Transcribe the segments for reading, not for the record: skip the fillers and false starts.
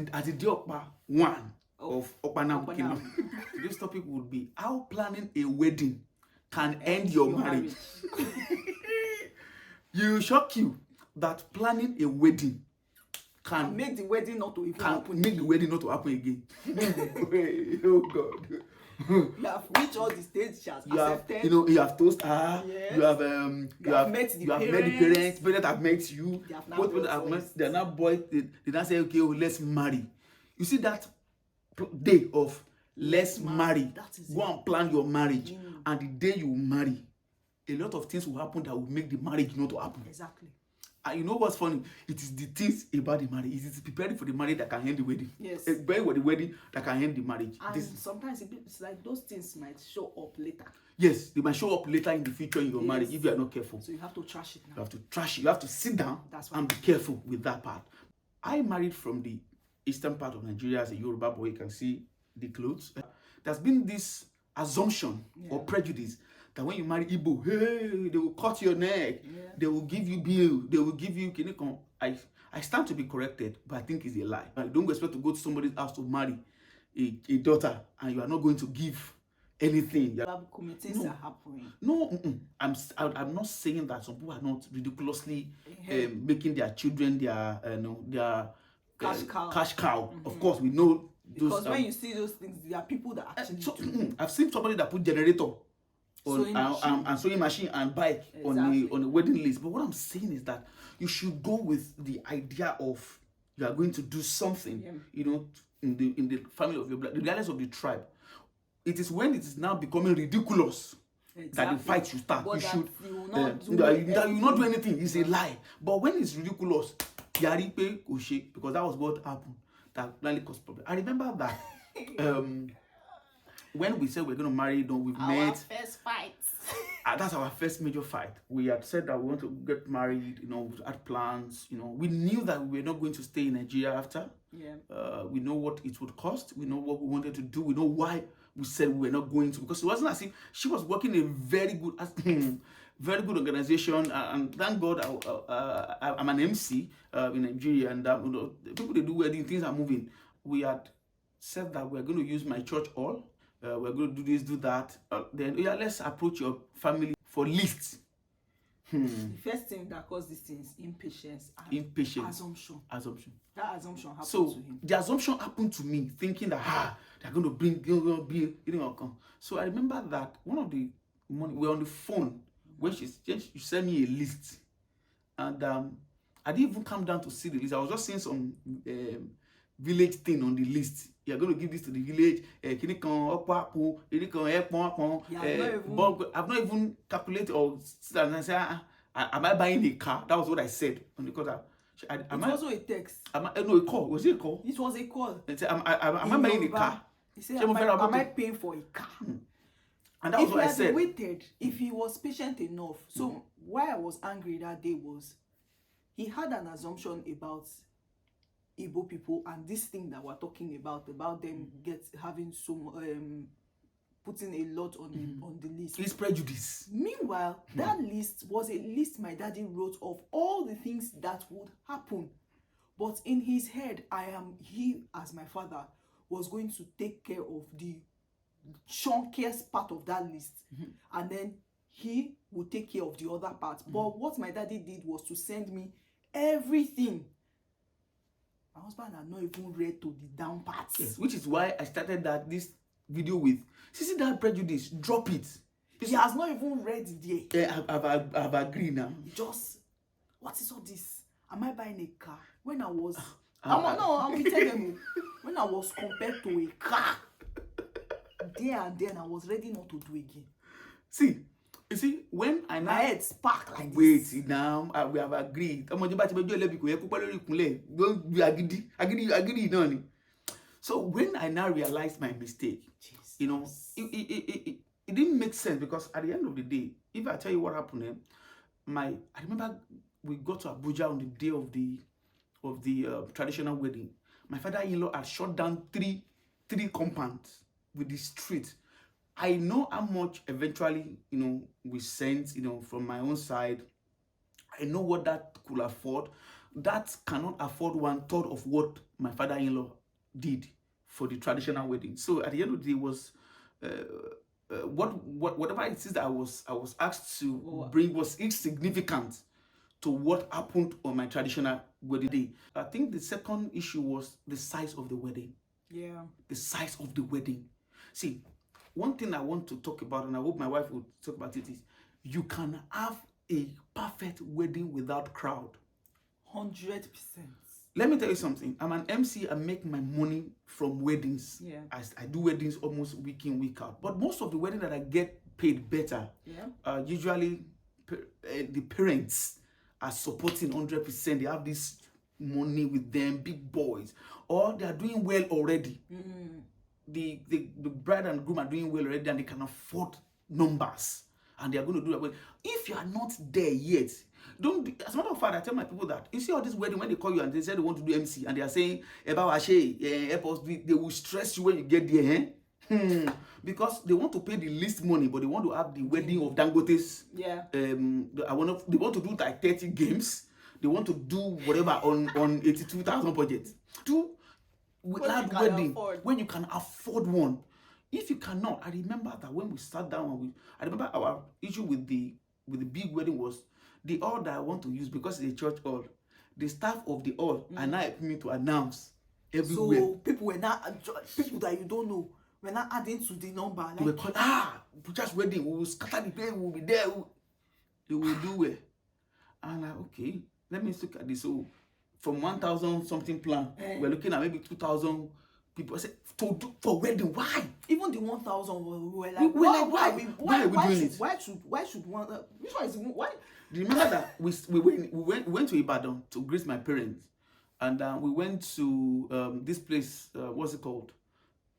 And at the day of one of Okpanam Kingdom, today's topic would be how planning a wedding can end your marriage. You shock you that planning a wedding can make the wedding not to even happen. Make the wedding not to happen again. Oh God. You have reached all the stage she has accepted. You have toast her. Yes. You have met the parents. Parents have met you. They have now Both people have met. They are now boys. They now say, okay, let's marry. You see that day of let's marry. Go and plan your marriage, and the day you marry, a lot of things will happen that will make the marriage not to happen. Exactly. And you know what's funny? It is the things about the marriage. It is preparing for the marriage that can end the wedding. Yes. Preparing for the wedding that can end the marriage. And sometimes it's like those things might show up later. Yes, they might show up later in the future in your marriage if you are not careful. So you have to trash it now. You have to trash it. You have to sit down and be careful with that part. I married from the eastern part of Nigeria as a Yoruba boy. You can see the clothes. There's been this assumption or prejudice that when you marry Igbo, hey, they will cut your neck, they will give you bill, they will give you kinikon. I stand to be corrected, but I think it's a lie. I don't expect to go to somebody's house to marry a daughter and you are not going to give anything. Committees are happening. No, I'm not saying that some people are not ridiculously making their children their cash cow. Of course, we know those. Because when you see those things, there are people that actually. I've seen somebody that put generator on sewing machine and bike on the wedding list. But what I'm saying is that you should go with the idea of you are going to do something, in the family of your blood, regardless of the tribe. It is when it is now becoming ridiculous that the fight should start. But you will not do anything. It's a lie. But when it's ridiculous, yaripe koshe, because that was what happened. That really caused problem. I remember that when we said we're going to marry, we've met. Our first fight. That's our first major fight. We had said that we want to get married, we had plans, we knew that we were not going to stay in Nigeria after. Yeah. We know what it would cost. We know what we wanted to do. We know why we said we were not going to, because it wasn't as if she was working in a very good very good organization, and thank God I'm an MC in Nigeria, and people they do wedding, things are moving. We had said that we're going to use my church hall. We're going to do this, do that. Then let's approach your family for lists. The first thing that caused this thing is impatience and assumption. That assumption happened to him. The assumption happened to me, thinking that they're going to bring So I remember that one of the morning we were on the phone when she sent me a list, and I didn't even come down to see the list. I was just seeing some village thing on the list. You're going to give this to the village. I've not even calculated or say, am I buying a car? That was what I said on the call. It was also a text. No, a call. Was it a call? It was a call. Am I buying a car? He said, am I paying for a car? And that was what I said. If he had waited, if he was patient enough. So why I was angry that day was he had an assumption about Igbo people and this thing that we're talking about them having some putting a lot on the list. It's prejudice. Meanwhile, that list was a list my daddy wrote of all the things that would happen. But in his head, he as my father was going to take care of the chunkiest part of that list, and then he would take care of the other part. But what my daddy did was to send me everything. My husband had not even read to the down parts. Yes, which is why I started this video with, see that prejudice, drop it. He has not even read there. I've agreed now. Just, what is all this? Am I buying a car? When I was, I'm telling you, when I was compared to a car, there and then I was ready not to do again. You see, when I now... My head sparked like this. Wait, now, we have agreed. So when I now realized my mistake, it didn't make sense, because at the end of the day, if I tell you what happened, I remember we got to Abuja on the day of the traditional wedding. My father-in-law had shut down three compounds with the street. I know how much eventually, we sent, from my own side. I know what that could afford. that cannot afford 1/3 of what my father-in-law did for the traditional wedding. So at the end of the day, was whatever it is that I was asked to bring was insignificant to what happened on my traditional wedding day. I think the second issue was the size of the wedding. Yeah. The size of the wedding. See, one thing I want to talk about, and I hope my wife will talk about it, is you can have a perfect wedding without crowd. 100%. Let me tell you something. I'm an MC. I make my money from weddings. Yeah. I do weddings almost week in, week out. But most of the weddings that I get paid better, usually the parents are supporting 100%. They have this money with them, big boys, or they are doing well already. The bride and groom are doing well already, and they can afford numbers, and they are going to do that. But if you are not there yet, don't. As a matter of fact, I tell my people that you see all this wedding, when they call you and they say they want to do MC, and they are saying about they will stress you when you get there, because they want to pay the least money, but they want to have the wedding of Dangote's. Yeah. They want to do like 30 games. They want to do whatever on 82,000 budget. Do without wedding when you can afford one. If you cannot, I remember that when we sat down, I remember our issue with the big wedding was the hall that I want to use, because it's a church hall. The staff of the hall are now helping me to announce everywhere. So people that you don't know, we're not adding to the number. Like, we call just wedding. We will scatter the place. We will be there. They will do it. And like, okay, let me look at this. So from 1,000 something plan, we're looking at maybe 2,000 people. I said, for wedding, why? Even the 1,000 were like, why are we doing it? Why should one? Which one is why? Remember that we went to Ibadan to greet my parents, and we went to this place. What's it called?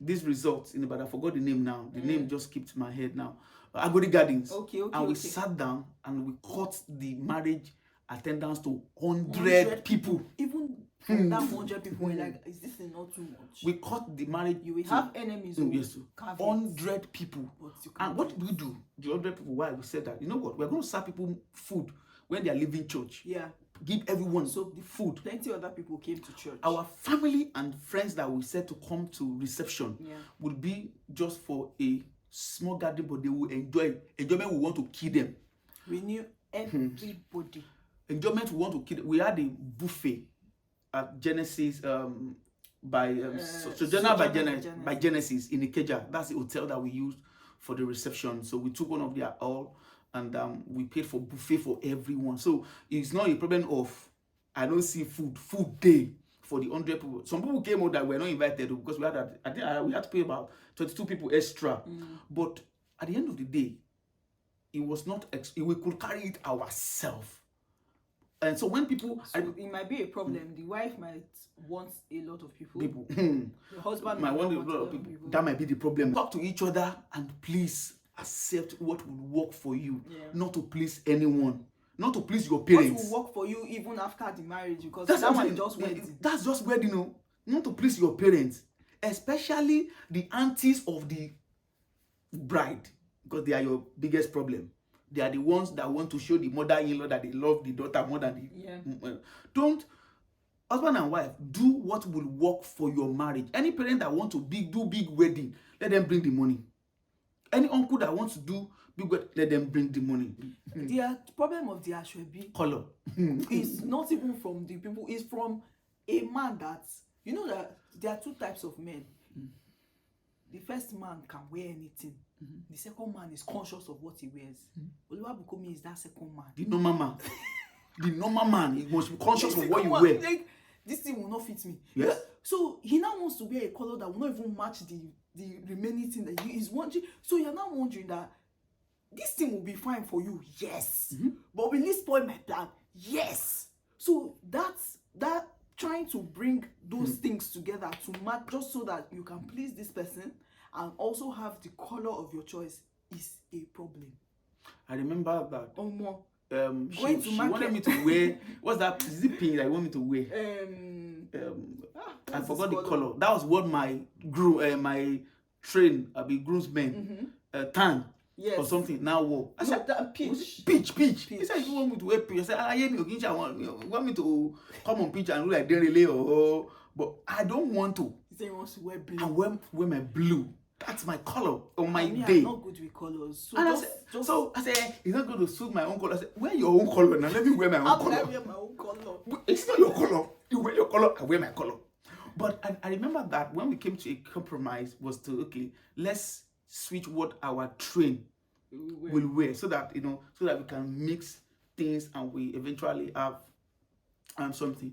This resort in Ibadan. I forgot the name now. The name just skipped my head now. Agodi Gardens. Okay. And we sat down and we cut the marriage attendance to 100 people. Even from that 100 people, we're like, is this not too much? We cut the marriage. You will have enemies. Yes, 100 people. And what did we do? The 100 people. Why we said that? You know what? We're going to serve people food when they are leaving church. Yeah. Give everyone the food. Plenty other people came to church. Our family and friends that we said to come to reception would be just for a small gathering, but they will enjoy. Enjoyment, we want to kill them. We knew everybody. Enjoyment, we want to kill them. We had a buffet at Genesis by Genesis in Ikeja. That's the hotel that we used for the reception. So we took one of their hall, and we paid for buffet for everyone. So it's not a problem of I don't see food day for the 100 people. Some people came out that were not invited because we had to pay about 22 people extra. But at the end of the day, it was not. We could carry it ourselves. And so when people, it might be a problem. The wife might want a lot of people. The husband might want a lot of people. That might be the problem. Talk to each other and please accept what will work for you, not to please anyone, not to please your parents. What will work for you even after the marriage, because that one just wedding. That's just wedding, not to please your parents, especially the aunties of the bride, because they are your biggest problem. They are the ones that want to show the mother-in-law that they love the daughter more than the... Don't, husband and wife, do what will work for your marriage. Any parent that wants to do big wedding, let them bring the money. Any uncle that wants to do big wedding, let them bring the money. The problem of the Ashwebi color is not even from the people, it's from a man that, you know that there are two types of men. The first man can wear anything. The second man is conscious of what he wears. Oluwabukomi is that second man. The normal man. The normal man, he must be conscious of what you wear. Like, this thing will not fit me. Yes. So he now wants to wear a color that will not even match the remaining thing that he is wanting. So you're now wondering that this thing will be fine for you. Yes. But will it spoil my plan? Yes. So that's that trying to bring those things together to match, just so that you can please this person and also have the color of your choice, is a problem. I remember that. She wanted me to wear. What's that? Is it pink that you want me to wear? I forgot the color. That was what my groomsmen tan. Yes. or something. Now what? I said that peach. Peach. He said, you want me to wear peach? I said, I hear me, you want me to come on peach and look like Derele or but I don't want to. He said he wants to wear blue. I wear my blue. That's my color on my day. I'm not good with colors. So I said, it's not going to suit my own color. I said, wear your own color now. Let me wear my own color. I wear my own color? It's not your color. You wear your color, I wear my color. But I remember that when we came to a compromise was to, okay, let's switch what our train will wear so that, so that we can mix things and we eventually have something.